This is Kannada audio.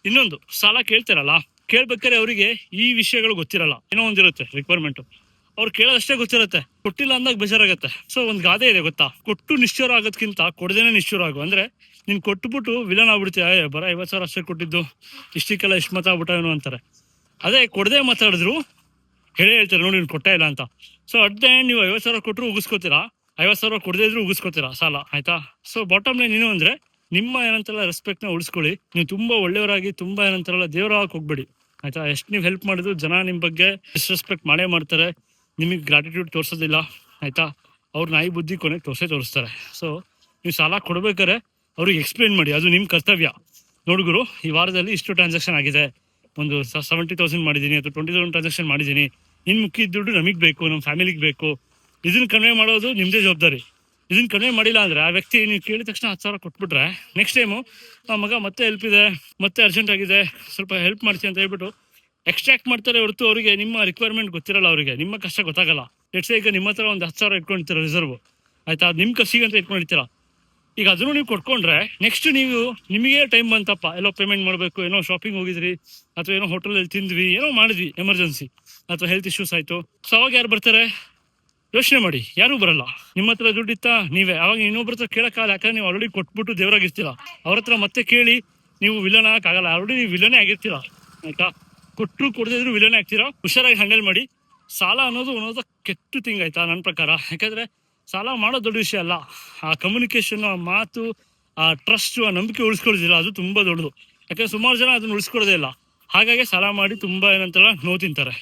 ಇನ್ನೊಂದು, ಸಾಲ ಕೇಳ್ತಾರಲ್ಲ, ಕೇಳ್ಬೇಕಾದ್ರೆ ಅವರಿಗೆ ಈ ವಿಷಯಗಳು ಗೊತ್ತಿರಲ್ಲ. ಏನೋ ಒಂದಿರುತ್ತೆ ರಿಕ್ವೈರ್ಮೆಂಟ್, ಅವ್ರು ಕೇಳೋದಷ್ಟೇ ಗೊತ್ತಿರುತ್ತೆ. ಕೊಟ್ಟಿಲ್ಲ ಅಂದಾಗ ಬೇಜಾರಾಗತ್ತೆ. ಸೊ ಒಂದ್ ಗಾದೆ ಇದೆ ಗೊತ್ತಾ, ಕೊಟ್ಟು ನಿಷ್ಠುರ ಆಗೋದ್ಕಿಂತ ಕೊಡದೇನೆ ನಿಷ್ಠುರ ಆಗು. ಅಂದ್ರೆ ನೀನ್ ಕೊಟ್ಬಿಟ್ಟು ವಿಲನ್ ಆಗ್ಬಿಡ್ತೀಯ, ಬರ 50,000 ಅಷ್ಟೇ ಕೊಟ್ಟಿದ್ದು, ಇಷ್ಟಕ್ಕೆಲ್ಲ ಇಷ್ಟು ಮಾತಾಡ್ಬಿಟ್ಟ ಏನು ಅಂತಾರೆ. ಅದೇ ಕೊಡದೆ ಮಾತಾಡಿದ್ರು ಹೇಳ್ತಾರೆ ನೋಡಿ ನೀನು ಕೊಟ್ಟೇ ಇಲ್ಲ ಅಂತ. ಸೊ ಅಡ್ಡೆ ನೀವು 50,000 ಕೊಟ್ಟರು ಉಗಿಸ್ಕೋತೀರಾ, 50,000 ಕೊಡದೇ ಇದ್ರು ಉಗಿಸ್ಕೋತೀರಾ ಸಾಲ, ಆಯ್ತಾ. ಸೊ ಬಾಟಮ್ ಲೈನ್ ಏನು ಅಂದ್ರೆ, ನಿಮ್ಮ ಏನಂತಾರಲ್ಲ ರೆಸ್ಪೆಕ್ಟ್ನ ಉಳಿಸ್ಕೊಳ್ಳಿ. ನೀವು ತುಂಬಾ ಒಳ್ಳೆಯವರಾಗಿ ತುಂಬಾ ಏನಂತಾರಲ್ಲ ದೇವರಾಗಕ್ಕೆ ಹೋಗ್ಬೇಡಿ, ಆಯ್ತಾ. ಎಷ್ಟು ನೀವು ಹೆಲ್ಪ್ ಮಾಡಿದ್ರು ಜನ ನಿಮ್ಮ ಬಗ್ಗೆ ಡಿಸ್ರೆಸ್ಪೆಕ್ಟ್ ಮಾಡೇ ಮಾಡ್ತಾರೆ, ನಿಮಗೆ ಗ್ರಾಟಿಟ್ಯೂಡ್ ತೋರಿಸೋದಿಲ್ಲ, ಆಯ್ತಾ. ಅವ್ರ ನಾಯಿ ಬುದ್ಧಿ ಕೊನೆಗೆ ತೋರಿಸ್ತಾರೆ. ಸೊ ನೀವು ಸಾಲ ಕೊಡ್ಬೇಕಾರೆ ಅವ್ರಿಗೆ ಎಕ್ಸ್ಪ್ಲೇನ್ ಮಾಡಿ, ಅದು ನಿಮ್ಮ ಕರ್ತವ್ಯ. ನೋಡುಗರು, ಈ ವಾರದಲ್ಲಿ ಇಷ್ಟು ಟ್ರಾನ್ಸಾಕ್ಷನ್ ಆಗಿದೆ, ಒಂದು 70,000 ಮಾಡಿದ್ದೀನಿ ಅಥವಾ 20,000 ಟ್ರಾನ್ಸಾಕ್ಷನ್ ಮಾಡಿದ್ದೀನಿ, ಇನ್ನು ಮುಖ್ಯ ದುಡ್ಡು ನಮಗೆ ಬೇಕು, ನಮ್ಮ ಫ್ಯಾಮಿಲಿಗೆ ಬೇಕು. ಇದನ್ನ ಕಡಿಮೆ ಮಾಡೋದು ನಿಮ್ಮದೇ ಜವಾಬ್ದಾರಿ. ಇದನ್ನ ಕಡಿಮೆ ಮಾಡಿಲ್ಲ ಅಂದ್ರೆ ಆ ವ್ಯಕ್ತಿ ನೀವು ಕೇಳಿದ ತಕ್ಷಣ 10,000 ಕೊಟ್ಬಿಟ್ರೆ ನೆಕ್ಸ್ಟ್ ಟೈಮು ಆ ಮಗ ಮತ್ತೆ ಹೆಲ್ಪ್ ಇದೆ, ಮತ್ತೆ ಅರ್ಜೆಂಟ್ ಆಗಿದೆ, ಸ್ವಲ್ಪ ಹೆಲ್ಪ್ ಮಾಡ್ತೀನಿ ಅಂತ ಹೇಳ್ಬಿಟ್ಟು ಎಕ್ಸ್ಟ್ರಾಕ್ಟ್ ಮಾಡ್ತಾರೆ ಹೊರತು ಅವರಿಗೆ ನಿಮ್ಮ ರಿಕ್ವೈರ್ಮೆಂಟ್ ಗೊತ್ತಿರಲ್ಲ, ಅವರಿಗೆ ನಿಮ್ಮ ಕಷ್ಟ ಗೊತ್ತಾಗಲ್ಲ. ಲೆಟ್ಸ್ ಈಗ ನಿಮ್ಮ ಹತ್ರ ಒಂದು 10,000 ಇಟ್ಕೊಂಡಿರ್ತೀರ ರಿಸರ್ವ್, ಆಯ್ತಾ. ಅದು ನಿಮ್ಮ ಖರ್ಚಿಗೆ ಅಂತ ಇಟ್ಕೊಂಡಿರ್ತೀರ. ಈಗ ಅದನ್ನು ನೀವು ಕೊಟ್ಕೊಂಡ್ರೆ ನೆಕ್ಸ್ಟ್ ನೀವು ನಿಮಗೆ ಟೈಮ್ ಬಂತಪ್ಪ, ಎಲ್ಲೋ ಪೇಮೆಂಟ್ ಮಾಡಬೇಕು, ಏನೋ ಶಾಪಿಂಗ್ ಹೋಗಿದ್ರಿ ಅಥವಾ ಏನೋ ಹೋಟೆಲಲ್ಲಿ ತಿಂದ್ವಿ, ಏನೋ ಮಾಡಿದ್ವಿ ಎಮರ್ಜೆನ್ಸಿ, ಅಥವಾ ಹೆಲ್ತ್ ಇಶ್ಯೂಸ್ ಆಯಿತು. ಸೊ ಅವಾಗ ಯಾರು ಬರ್ತಾರೆ ಯೋಚನೆ ಮಾಡಿ, ಯಾರೂ ಬರಲ್ಲ. ನಿಮ್ಮ ಹತ್ರ ದುಡ್ಡಿತ್ತಾ ನೀವೇ, ಅವಾಗ ಇನ್ನೊಬ್ಬರ ಹತ್ರ ಕೇಳೋಕ್ಕಾಗಲ್ಲ, ಯಾಕಂದ್ರೆ ನೀವು ಆಲ್ರೆಡಿ ಕೊಟ್ಬಿಟ್ಟು ದೇವರಾಗಿರ್ತೀರ. ಅವ್ರ ಹತ್ರ ಮತ್ತೆ ಕೇಳಿ ನೀವು ವಿಲನ್ ಆಗಕ್ಕಾಗಲ್ಲ, ಆಲ್ರೆಡಿ ನೀವು ವಿಲನೇ ಆಗಿರ್ತೀರ, ಆಯ್ತಾ. ಕೊಟ್ಟರು ಕೊಡದೇ ಇದ್ರು ವಿಲನೇ ಆಗ್ತೀರಾ. ಹುಷಾರಾಗಿ ಹ್ಯಾಂಡಲ್ ಮಾಡಿ. ಸಾಲ ಅನ್ನೋದು ಕೆಟ್ಟ ಥಿಂಗ್, ಆಯ್ತಾ ನನ್ನ ಪ್ರಕಾರ. ಯಾಕಂದ್ರೆ ಸಾಲ ಮಾಡೋ ದೊಡ್ಡ ವಿಷಯ ಅಲ್ಲ, ಆ ಕಮ್ಯುನಿಕೇಶನ್, ಆ ಮಾತು, ಆ ಟ್ರಸ್ಟ್, ಆ ನಂಬಿಕೆ ಉಳಿಸ್ಕೊಳ್ಳೋದಿಲ್ಲ, ಅದು ತುಂಬಾ ದೊಡ್ಡದು. ಯಾಕಂದ್ರೆ ಸುಮಾರು ಜನ ಅದನ್ನ ಉಳಿಸ್ಕೊಳ್ಳೋದೇ ಇಲ್ಲ. ಹಾಗಾಗಿ ಸಾಲ ಮಾಡಿ ತುಂಬಾ ಏನಂತಾರ ನೋವು ತಿಂತಾರೆ.